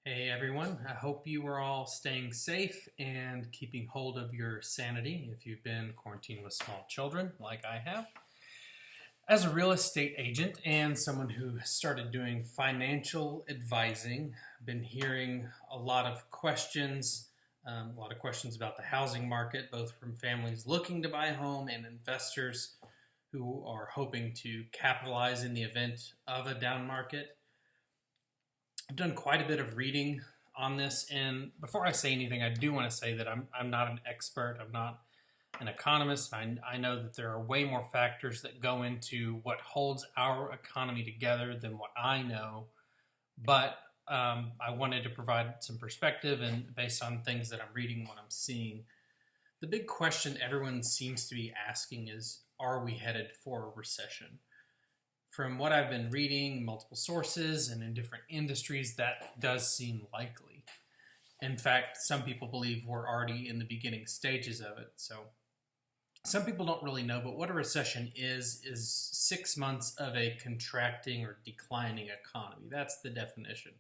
Hey everyone, I hope you are all staying safe and keeping hold of your sanity if you've been quarantined with small children like I have. As a real estate agent and someone who started doing financial advising, I've been hearing a lot of questions, about the housing market, both from families looking to buy a home and investors who are hoping to capitalize in the event of a down market. I've done quite a bit of reading on this, and before I say anything, I do want to say that I'm not an expert. I'm not an economist. I know that there are way more factors that go into what holds our economy together than what I know, but I wanted to provide some perspective and based on things that I'm reading, what I'm seeing. The big question everyone seems to be asking is, are we headed for a recession? From what I've been reading, multiple sources and in different industries, that does seem likely. In fact, some people believe we're already in the beginning stages of it. So some people don't really know, but what a recession is 6 months of a contracting or declining economy. That's the definition.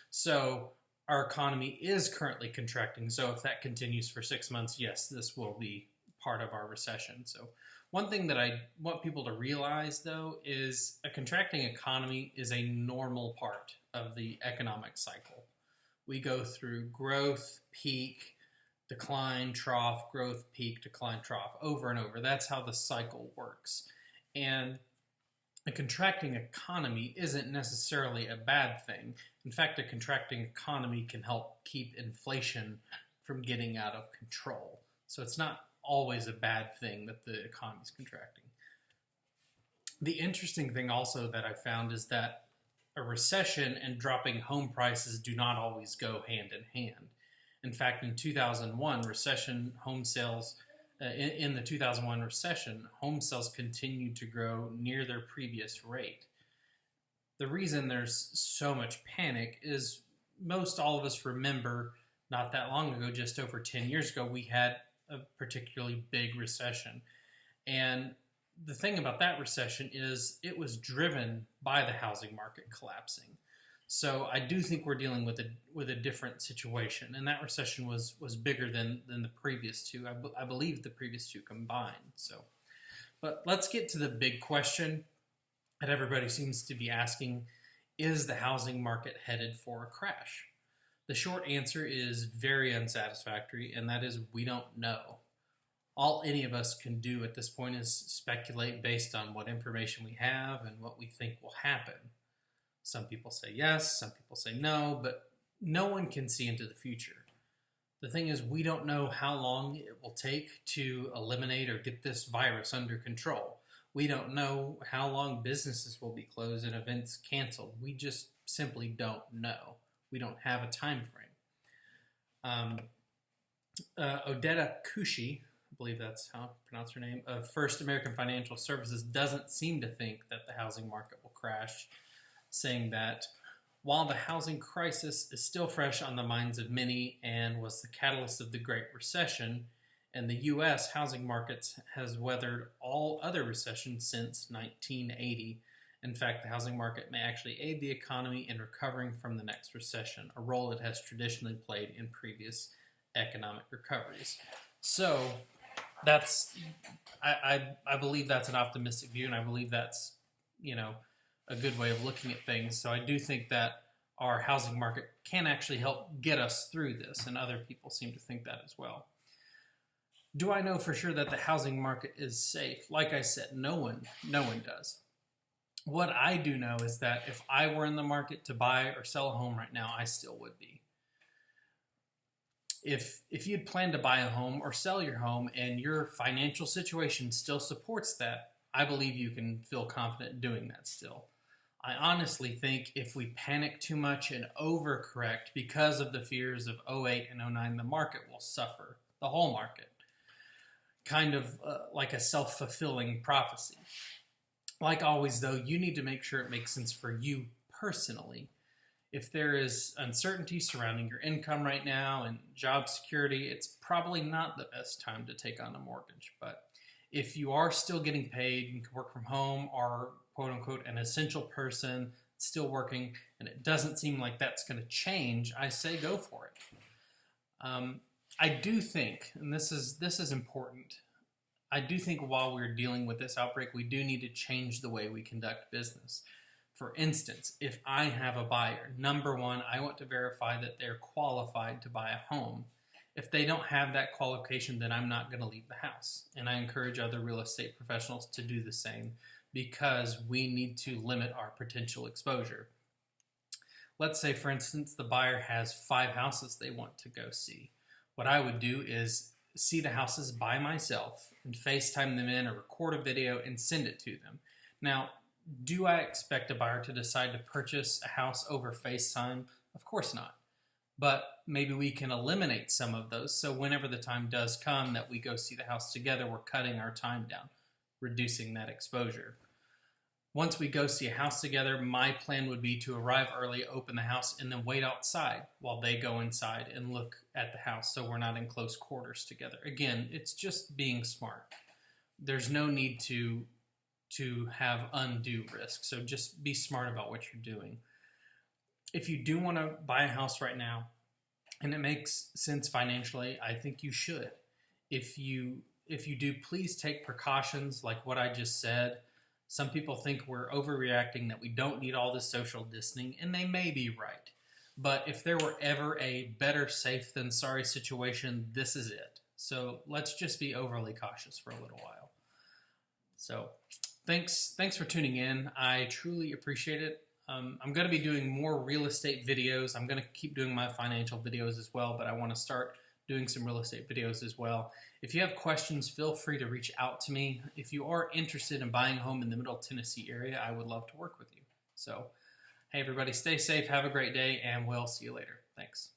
So our economy is currently contracting. So if that continues for 6 months, yes, this will be part of our recession. So one thing that I want people to realize, though, is a contracting economy is a normal part of the economic cycle. We go through growth, peak, decline, trough, growth, peak, decline, trough, over and over. That's how the cycle works. And a contracting economy isn't necessarily a bad thing. In fact, a contracting economy can help keep inflation from getting out of control. So it's not always a bad thing that the economy is contracting. The interesting thing also that I found is that a recession and dropping home prices do not always go hand in hand. In fact, in 2001 recession, home sales in the 2001 recession, home sales continued to grow near their previous rate. The reason there's so much panic is most all of us remember not that long ago, just over 10 years ago, we had a particularly big recession. And the thing about that recession is it was driven by the housing market collapsing. So I do think we're dealing with a different situation, and that recession was bigger than the previous two. I believe the previous two combined. So, but let's get to the big question that everybody seems to be asking: is the housing market headed for a crash? The short answer is very unsatisfactory, and that is we don't know. All any of us can do at this point is speculate based on what information we have and what we think will happen. Some people say yes, some people say no, but no one can see into the future. The thing is, we don't know how long it will take to eliminate or get this virus under control. We don't know how long businesses will be closed and events canceled. We just simply don't know. We don't have a time frame. Odetta Kushi, I believe that's how to pronounce her name, of First American Financial Services, doesn't seem to think that the housing market will crash, saying that while the housing crisis is still fresh on the minds of many and was the catalyst of the Great Recession, and the U.S. housing markets has weathered all other recessions since 1980. In fact, the housing market may actually aid the economy in recovering from the next recession, a role it has traditionally played in previous economic recoveries. So that's I believe that's an optimistic view, and I believe that's a good way of looking at things. So I do think that our housing market can actually help get us through this, and other people seem to think that as well. Do I know for sure that the housing market is safe? Like I said, no one does. What I do know is that if I were in the market to buy or sell a home right now, I still would be. If you'd planned to buy a home or sell your home and your financial situation still supports that, I believe you can feel confident doing that still. I honestly think if we panic too much and overcorrect because of the fears of '08 and '09, the market will suffer, the whole market. Kind of like a self-fulfilling prophecy. Like always, though, you need to make sure it makes sense for you personally. If there is uncertainty surrounding your income right now and job security, it's probably not the best time to take on a mortgage. But if you are still getting paid and can work from home, or quote unquote an essential person, it's still working, and it doesn't seem like that's going to change, I say go for it. I do think, and this is important, I do think while we're dealing with this outbreak, we do need to change the way we conduct business. For instance, if I have a buyer, number one, I want to verify that they're qualified to buy a home. If they don't have that qualification, then I'm not going to leave the house. And I encourage other real estate professionals to do the same because we need to limit our potential exposure. Let's say, for instance, the buyer has 5 houses they want to go see. What I would do is see the houses by myself and FaceTime them in or record a video and send it to them. Now, do I expect a buyer to decide to purchase a house over FaceTime? Of course not. But maybe we can eliminate some of those so whenever the time does come that we go see the house together, we're cutting our time down, reducing that exposure. Once we go see a house together, my plan would be to arrive early, open the house, and then wait outside while they go inside and look at the house so we're not in close quarters together. Again, it's just being smart. There's no need to have undue risk, so just be smart about what you're doing. If you do want to buy a house right now and it makes sense financially, I think you should. If you do, please take precautions like what I just said. Some people think we're overreacting, that we don't need all this social distancing, and they may be right. But if there were ever a better safe than sorry situation, this is it. So let's just be overly cautious for a little while. So thanks for tuning in. I truly appreciate it. I'm going to be doing more real estate videos. I'm going to keep doing my financial videos as well, but I want to start doing some real estate videos as well. If you have questions, feel free to reach out to me. If you are interested in buying a home in the Middle Tennessee area, I would love to work with you. So, hey everybody, stay safe, have a great day, and we'll see you later. Thanks.